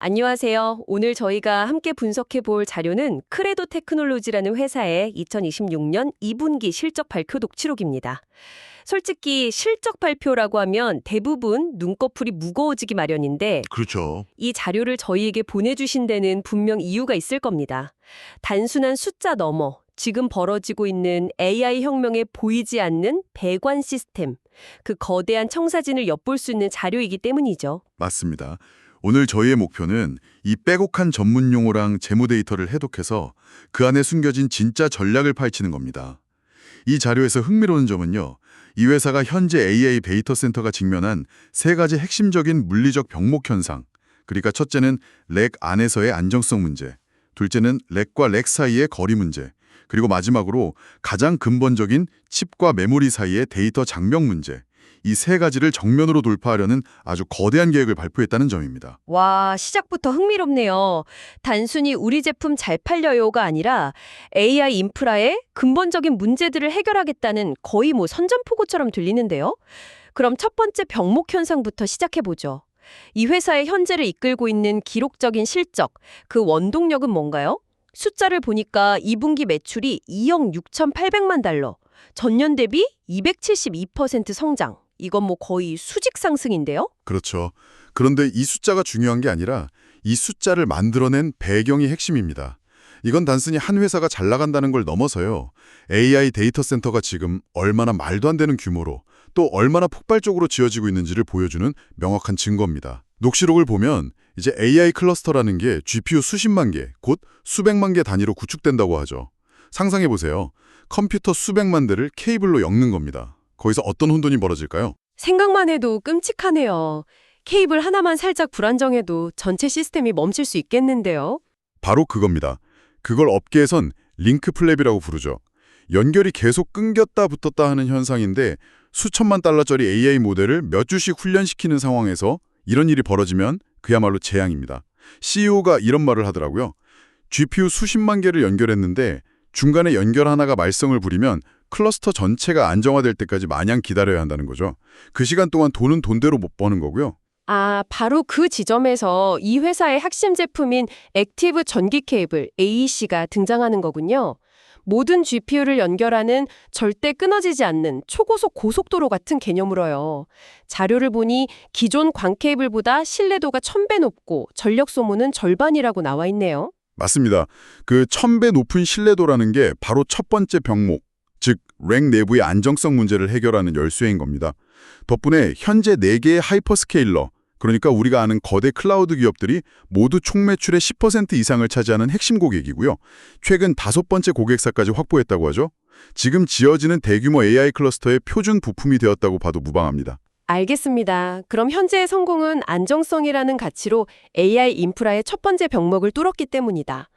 안녕하세요. 오늘 저희가 함께 분석해 볼 자료는 크레도 테크놀로지라는 회사의 2026년 2분기 실적 발표 녹취록입니다. 솔직히 실적 발표라고 하면 대부분 눈꺼풀이 무거워지기 마련인데 그렇죠. 이 자료를 저희에게 보내주신 데는 분명 이유가 있을 겁니다. 단순한 숫자 너머 지금 벌어지고 있는 AI 혁명에 보이지 않는 배관 시스템, 그 거대한 청사진을 엿볼 수 있는 자료이기 때문이죠. 맞습니다. 오늘 저희의 목표는 이 빼곡한 전문 용어랑 재무 데이터를 해독해서 그 안에 숨겨진 진짜 전략을 파헤치는 겁니다. 이 자료에서 흥미로운 점은요. 이 회사가 현재 AI 데이터 센터가 직면한 세 가지 핵심적인 물리적 병목 현상. 그러니까 첫째는 렉 안에서의 안정성 문제, 둘째는 렉과 렉 사이의 거리 문제, 그리고 마지막으로 가장 근본적인 칩과 메모리 사이의 데이터 장벽 문제. 이 세 가지를 정면으로 돌파하려는 아주 거대한 계획을 발표했다는 점입니다. 와, 시작부터 흥미롭네요. 단순히 우리 제품 잘 팔려요가 아니라 AI 인프라의 근본적인 문제들을 해결하겠다는 거의 선전포고처럼 들리는데요. 그럼 첫 번째 병목 현상부터 시작해보죠. 이 회사의 현재를 이끌고 있는 기록적인 실적, 그 원동력은 뭔가요? 숫자를 보니까 2분기 매출이 2억 6,800만 달러, 전년 대비 272% 성장. 이건 거의 수직 상승인데요? 그렇죠. 그런데 이 숫자가 중요한 게 아니라 이 숫자를 만들어낸 배경이 핵심입니다. 이건 단순히 한 회사가 잘 나간다는 걸 넘어서요. AI 데이터 센터가 지금 얼마나 말도 안 되는 규모로 또 얼마나 폭발적으로 지어지고 있는지를 보여주는 명확한 증거입니다. 녹취록을 보면 이제 AI 클러스터라는 게 GPU 수십만 개, 곧 수백만 개 단위로 구축된다고 하죠. 상상해보세요. 컴퓨터 수백만 대를 케이블로 엮는 겁니다. 거기서 어떤 혼돈이 벌어질까요? 생각만 해도 끔찍하네요. 케이블 하나만 살짝 불안정해도 전체 시스템이 멈출 수 있겠는데요? 바로 그겁니다. 그걸 업계에선 링크 플랩이라고 부르죠. 연결이 계속 끊겼다 붙었다 하는 현상인데 수천만 달러짜리 AI 모델을 몇 주씩 훈련시키는 상황에서 이런 일이 벌어지면 그야말로 재앙입니다. CEO가 이런 말을 하더라고요. GPU 수십만 개를 연결했는데 중간에 연결 하나가 말썽을 부리면 클러스터 전체가 안정화될 때까지 마냥 기다려야 한다는 거죠. 그 시간 동안 돈은 돈대로 못 버는 거고요. 아, 바로 그 지점에서 이 회사의 핵심 제품인 액티브 전기 케이블 AEC가 등장하는 거군요. 모든 GPU를 연결하는 절대 끊어지지 않는 초고속 고속도로 같은 개념으로요. 자료를 보니 기존 광 케이블보다 신뢰도가 1000배 높고 전력 소모는 절반이라고 나와 있네요. 맞습니다. 그 1000배 높은 신뢰도라는 게 바로 첫 번째 병목, 즉 렉 내부의 안정성 문제를 해결하는 열쇠인 겁니다. 덕분에 현재 4개의 하이퍼스케일러, 그러니까 우리가 아는 거대 클라우드 기업들이 모두 총 매출의 10% 이상을 차지하는 핵심 고객이고요. 최근 5번째 고객사까지 확보했다고 하죠. 지금 지어지는 대규모 AI 클러스터의 표준 부품이 되었다고 봐도 무방합니다. 알겠습니다. 그럼 현재의 성공은 안정성이라는 가치로 AI 인프라의 첫 번째 병목을 뚫었기 때문이다.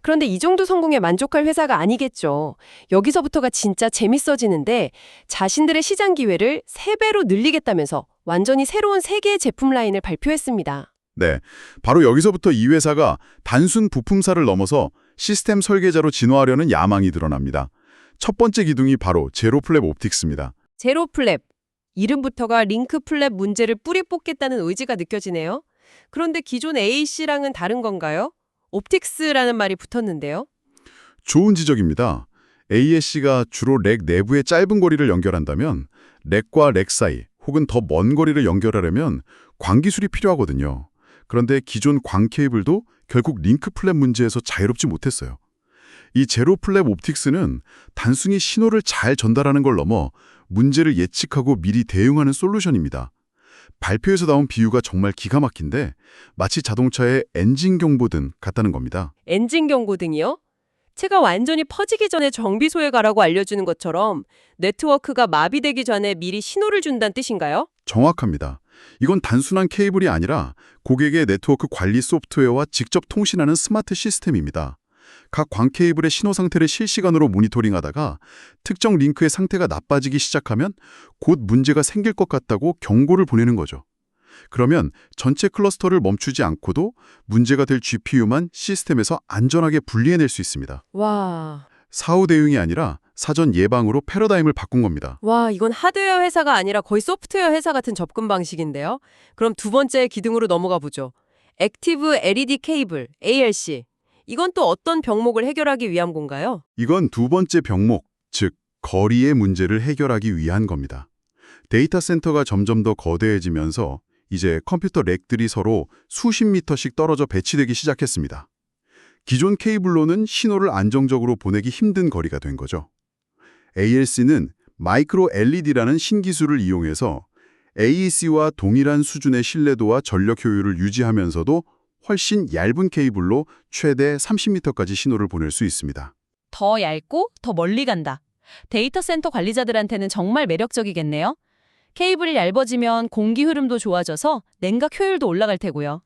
그런데 이 정도 성공에 만족할 회사가 아니겠죠. 여기서부터가 진짜 재밌어지는데 자신들의 시장 기회를 3배로 늘리겠다면서 완전히 새로운 세계의 제품 라인을 발표했습니다. 네, 바로 여기서부터 이 회사가 단순 부품사를 넘어서 시스템 설계자로 진화하려는 야망이 드러납니다. 첫 번째 기둥이 바로 제로 플랩 옵틱스입니다. 제로 플랩. 이름부터가 링크 플랩 문제를 뿌리 뽑겠다는 의지가 느껴지네요. 그런데 기존 AC랑은 다른 건가요? 옵틱스라는 말이 붙었는데요. 좋은 지적입니다. ASC가 주로 렉 내부의 짧은 거리를 연결한다면 렉과 렉 사이 혹은 더 먼 거리를 연결하려면 광 기술이 필요하거든요. 그런데 기존 광 케이블도 결국 링크 플랩 문제에서 자유롭지 못했어요. 이 제로 플랩 옵틱스는 단순히 신호를 잘 전달하는 걸 넘어 문제를 예측하고 미리 대응하는 솔루션입니다. 발표에서 나온 비유가 정말 기가 막힌데 마치 자동차의 엔진 경보등 같다는 겁니다. 엔진 경고등이요? 차가 완전히 퍼지기 전에 정비소에 가라고 알려주는 것처럼 네트워크가 마비되기 전에 미리 신호를 준다는 뜻인가요? 정확합니다. 이건 단순한 케이블이 아니라 고객의 네트워크 관리 소프트웨어와 직접 통신하는 스마트 시스템입니다. 각 광 케이블의 신호 상태를 실시간으로 모니터링하다가 특정 링크의 상태가 나빠지기 시작하면 곧 문제가 생길 것 같다고 경고를 보내는 거죠. 그러면 전체 클러스터를 멈추지 않고도 문제가 될 GPU만 시스템에서 안전하게 분리해낼 수 있습니다. 와, 사후 대응이 아니라 사전 예방으로 패러다임을 바꾼 겁니다. 이건 하드웨어 회사가 아니라 거의 소프트웨어 회사 같은 접근 방식인데요. 그럼 두 번째 기둥으로 넘어가 보죠. 액티브 LED 케이블, ALC. 이건 또 어떤 병목을 해결하기 위한 건가요? 이건 두 번째 병목, 즉 거리의 문제를 해결하기 위한 겁니다. 데이터 센터가 점점 더 거대해지면서 이제 컴퓨터 렉들이 서로 수십 미터씩 떨어져 배치되기 시작했습니다. 기존 케이블로는 신호를 안정적으로 보내기 힘든 거리가 된 거죠. ALC는 마이크로 LED라는 신기술을 이용해서 AEC와 동일한 수준의 신뢰도와 전력 효율을 유지하면서도 훨씬 얇은 케이블로 최대 30m까지 신호를 보낼 수 있습니다. 더 얇고 더 멀리 간다. 데이터 센터 관리자들한테는 정말 매력적이겠네요. 케이블이 얇아지면 공기 흐름도 좋아져서 냉각 효율도 올라갈 테고요.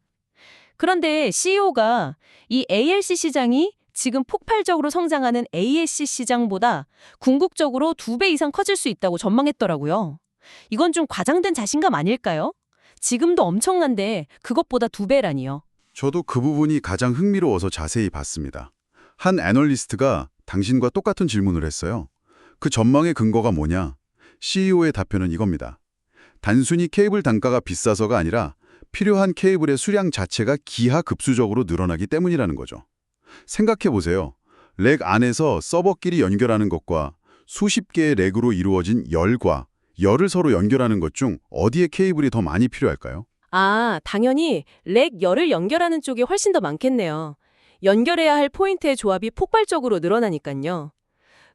그런데 CEO가 이 ALC 시장이 지금 폭발적으로 성장하는 ASC 시장보다 궁극적으로 2배 이상 커질 수 있다고 전망했더라고요. 이건 좀 과장된 자신감 아닐까요? 지금도 엄청난데 그것보다 2배라니요. 저도 그 부분이 가장 흥미로워서 자세히 봤습니다. 한 애널리스트가 당신과 똑같은 질문을 했어요. 그 전망의 근거가 뭐냐? CEO의 답변은 이겁니다. 단순히 케이블 단가가 비싸서가 아니라 필요한 케이블의 수량 자체가 기하급수적으로 늘어나기 때문이라는 거죠. 생각해보세요. 렉 안에서 서버끼리 연결하는 것과 수십 개의 렉으로 이루어진 열을 서로 연결하는 것 중 어디에 케이블이 더 많이 필요할까요? 아, 당연히 렉 열을 연결하는 쪽이 훨씬 더 많겠네요. 연결해야 할 포인트의 조합이 폭발적으로 늘어나니까요.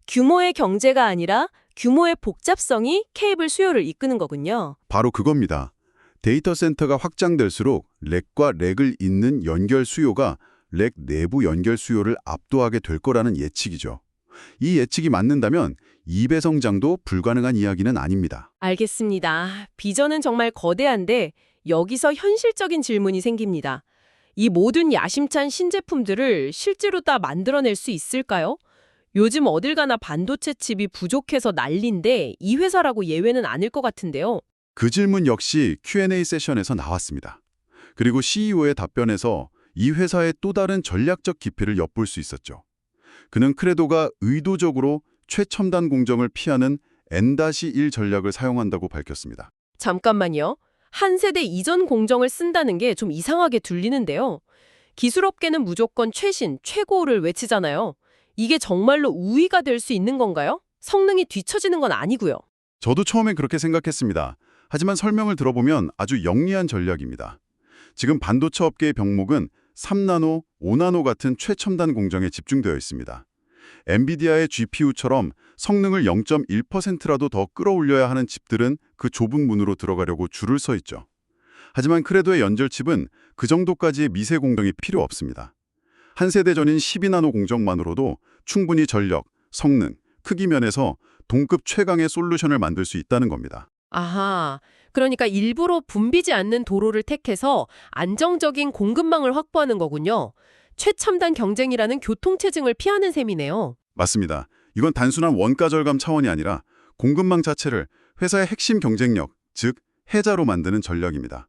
규모의 경제가 아니라 규모의 복잡성이 케이블 수요를 이끄는 거군요. 바로 그겁니다. 데이터 센터가 확장될수록 렉과 렉을 잇는 연결 수요가 렉 내부 연결 수요를 압도하게 될 거라는 예측이죠. 이 예측이 맞는다면 2배 성장도 불가능한 이야기는 아닙니다. 알겠습니다. 비전은 정말 거대한데 여기서 현실적인 질문이 생깁니다. 이 모든 야심찬 신제품들을 실제로 다 만들어낼 수 있을까요? 요즘 어딜 가나 반도체 칩이 부족해서 난린데 이 회사라고 예외는 아닐 것 같은데요. 그 질문 역시 Q&A 세션에서 나왔습니다. 그리고 CEO의 답변에서 이 회사의 또 다른 전략적 기피를 엿볼 수 있었죠. 그는 크레도가 의도적으로 최첨단 공정을 피하는 N-1 전략을 사용한다고 밝혔습니다. 잠깐만요. 한 세대 이전 공정을 쓴다는 게 좀 이상하게 들리는데요. 기술업계는 무조건 최신, 최고를 외치잖아요. 이게 정말로 우위가 될 수 있는 건가요? 성능이 뒤처지는 건 아니고요. 저도 처음엔 그렇게 생각했습니다. 하지만 설명을 들어보면 아주 영리한 전략입니다. 지금 반도체 업계의 병목은 3나노, 5나노 같은 최첨단 공정에 집중되어 있습니다. 엔비디아의 GPU처럼 성능을 0.1%라도 더 끌어올려야 하는 칩들은 그 좁은 문으로 들어가려고 줄을 서 있죠. 하지만 크레도의 연결칩은 그 정도까지의 미세 공정이 필요 없습니다. 한 세대 전인 12나노 공정만으로도 충분히 전력, 성능, 크기 면에서 동급 최강의 솔루션을 만들 수 있다는 겁니다. 아하, 그러니까 일부러 붐비지 않는 도로를 택해서 안정적인 공급망을 확보하는 거군요. 최첨단 경쟁이라는 교통체증을 피하는 셈이네요. 맞습니다. 이건 단순한 원가 절감 차원이 아니라 공급망 자체를 회사의 핵심 경쟁력, 즉 해자로 만드는 전략입니다.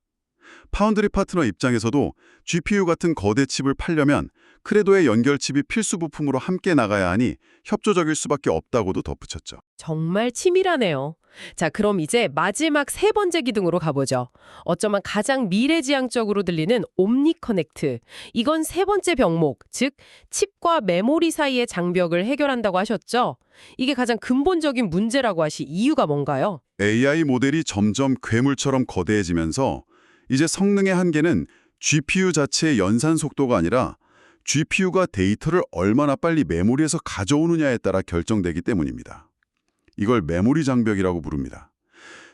파운드리 파트너 입장에서도 GPU 같은 거대 칩을 팔려면 크레도의 연결칩이 필수 부품으로 함께 나가야 하니 협조적일 수밖에 없다고도 덧붙였죠. 정말 치밀하네요. 자, 그럼 이제 마지막 세 번째 기둥으로 가보죠. 어쩌면 가장 미래지향적으로 들리는 옴니 커넥트. 이건 세 번째 병목, 즉 칩과 메모리 사이의 장벽을 해결한다고 하셨죠? 이게 가장 근본적인 문제라고 하시 이유가 뭔가요? AI 모델이 점점 괴물처럼 거대해지면서 이제 성능의 한계는 GPU 자체의 연산 속도가 아니라 GPU가 데이터를 얼마나 빨리 메모리에서 가져오느냐에 따라 결정되기 때문입니다. 이걸 메모리 장벽이라고 부릅니다.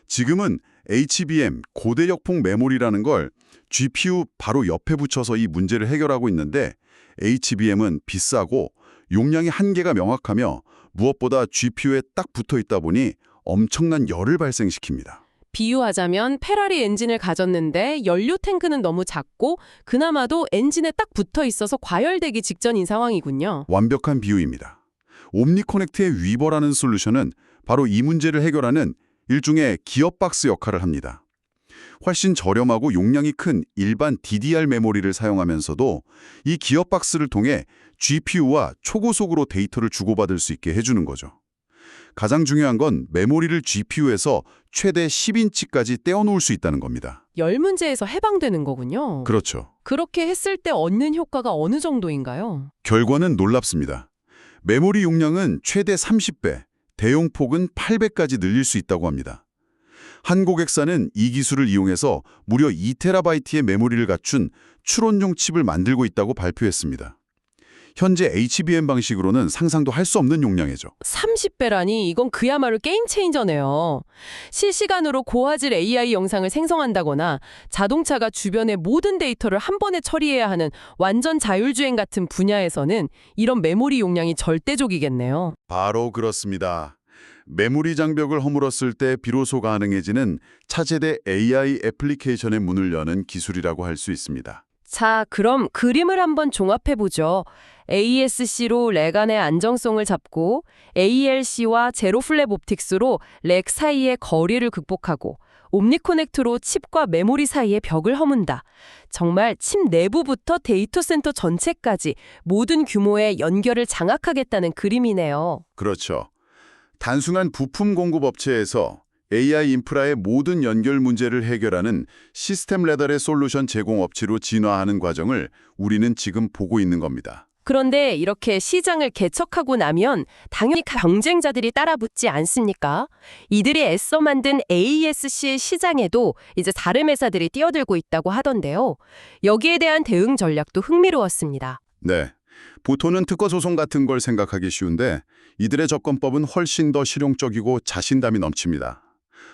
지금은 HBM, 고대역폭 메모리라는 걸 GPU 바로 옆에 붙여서 이 문제를 해결하고 있는데 HBM은 비싸고 용량의 한계가 명확하며 무엇보다 GPU에 딱 붙어 있다 보니 엄청난 열을 발생시킵니다. 비유하자면 페라리 엔진을 가졌는데 연료 탱크는 너무 작고 그나마도 엔진에 딱 붙어 있어서 과열되기 직전인 상황이군요. 완벽한 비유입니다. 옴니 커넥트의 위버라는 솔루션은 바로 이 문제를 해결하는 일종의 기어박스 역할을 합니다. 훨씬 저렴하고 용량이 큰 일반 DDR 메모리를 사용하면서도 이 기어박스를 통해 GPU와 초고속으로 데이터를 주고받을 수 있게 해주는 거죠. 가장 중요한 건 메모리를 GPU에서 최대 10인치까지 떼어놓을 수 있다는 겁니다. 10문제에서 해방되는 거군요. 그렇죠. 그렇게 했을 때 얻는 효과가 어느 정도인가요? 결과는 놀랍습니다. 메모리 용량은 최대 30배, 대용폭은 8배까지 늘릴 수 있다고 합니다. 한 고객사는 이 기술을 이용해서 무려 2TB의 메모리를 갖춘 추론용 칩을 만들고 있다고 발표했습니다. 현재 HBM 방식으로는 상상도 할 수 없는 용량이죠. 30배라니 이건 그야말로 게임 체인저네요. 실시간으로 고화질 AI 영상을 생성한다거나 자동차가 주변의 모든 데이터를 한 번에 처리해야 하는 완전 자율주행 같은 분야에서는 이런 메모리 용량이 절대적이겠네요. 바로 그렇습니다. 메모리 장벽을 허물었을 때 비로소 가능해지는 차세대 AI 애플리케이션의 문을 여는 기술이라고 할 수 있습니다. 자, 그럼 그림을 한번 종합해보죠. ASC로 렉 안의 안정성을 잡고 ALC와 제로 플랩 옵틱스로 렉 사이의 거리를 극복하고 옴니코넥트로 칩과 메모리 사이의 벽을 허문다. 정말 칩 내부부터 데이터 센터 전체까지 모든 규모의 연결을 장악하겠다는 그림이네요. 그렇죠. 단순한 부품 공급 업체에서 AI 인프라의 모든 연결 문제를 해결하는 시스템 레벨의 솔루션 제공 업체로 진화하는 과정을 우리는 지금 보고 있는 겁니다. 그런데 이렇게 시장을 개척하고 나면 당연히 경쟁자들이 따라붙지 않습니까? 이들이 애써 만든 ASC 시장에도 이제 다른 회사들이 뛰어들고 있다고 하던데요. 여기에 대한 대응 전략도 흥미로웠습니다. 네. 보통은 특허 소송 같은 걸 생각하기 쉬운데 이들의 접근법은 훨씬 더 실용적이고 자신감이 넘칩니다.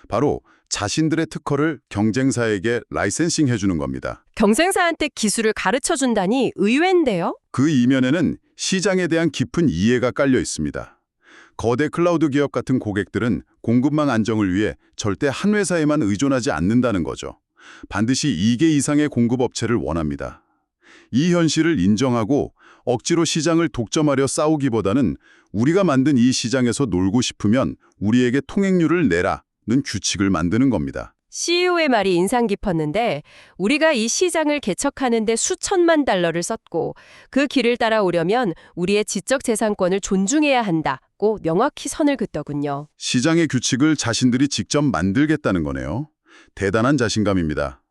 바로 자신들의 특허를 경쟁사에게 라이센싱 해주는 겁니다. 경쟁사한테 기술을 가르쳐준다니 의외인데요? 그 이면에는 시장에 대한 깊은 이해가 깔려 있습니다. 거대 클라우드 기업 같은 고객들은 공급망 안정을 위해 절대 한 회사에만 의존하지 않는다는 거죠. 반드시 2개 이상의 공급업체를 원합니다. 이 현실을 인정하고 억지로 시장을 독점하려 싸우기보다는 우리가 만든 이 시장에서 놀고 싶으면 우리에게 통행료를 내라는 규칙을 만드는 겁니다. CEO의 말이 인상 깊었는데 우리가 이 시장을 개척하는 데 수천만 달러를 썼고 그 길을 따라오려면 우리의 지적재산권을 존중해야 한다고 명확히 선을 긋더군요. 시장의 규칙을 자신들이 직접 만들겠다는 거네요. 대단한 자신감입니다.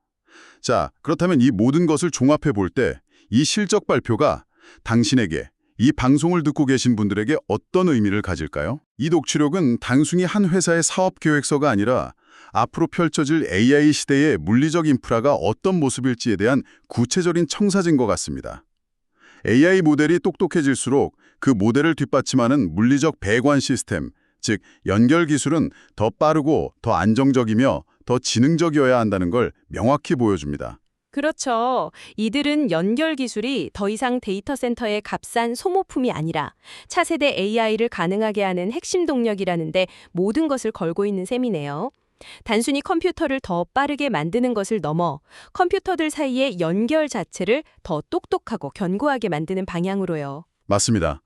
자, 그렇다면 이 모든 것을 종합해 볼 때 이 실적 발표가 당신에게, 이 방송을 듣고 계신 분들에게 어떤 의미를 가질까요? 이 녹취록은 단순히 한 회사의 사업 계획서가 아니라 앞으로 펼쳐질 AI 시대의 물리적 인프라가 어떤 모습일지에 대한 구체적인 청사진 것 같습니다. AI 모델이 똑똑해질수록 그 모델을 뒷받침하는 물리적 배관 시스템, 즉 연결 기술은 더 빠르고 더 안정적이며 더 지능적이어야 한다는 걸 명확히 보여줍니다. 그렇죠. 이들은 연결 기술이 더 이상 데이터 센터의 값싼 소모품이 아니라 차세대 AI를 가능하게 하는 핵심 동력이라는데 모든 것을 걸고 있는 셈이네요. 단순히 컴퓨터를 더 빠르게 만드는 것을 넘어 컴퓨터들 사이의 연결 자체를 더 똑똑하고 견고하게 만드는 방향으로요. 맞습니다.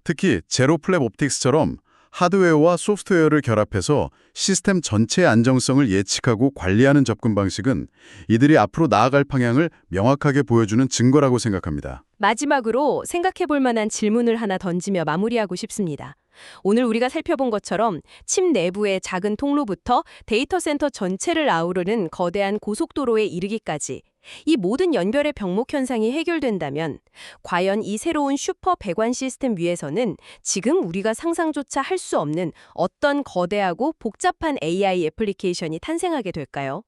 특히 제로 플랩 옵틱스처럼 하드웨어와 소프트웨어를 결합해서 시스템 전체의 안정성을 예측하고 관리하는 접근 방식은 이들이 앞으로 나아갈 방향을 명확하게 보여주는 증거라고 생각합니다. 마지막으로 생각해 볼 만한 질문을 하나 던지며 마무리하고 싶습니다. 오늘 우리가 살펴본 것처럼 칩 내부의 작은 통로부터 데이터 센터 전체를 아우르는 거대한 고속도로에 이르기까지 이 모든 연결의 병목 현상이 해결된다면 과연 이 새로운 슈퍼 배관 시스템 위에서는 지금 우리가 상상조차 할 수 없는 어떤 거대하고 복잡한 AI 애플리케이션이 탄생하게 될까요?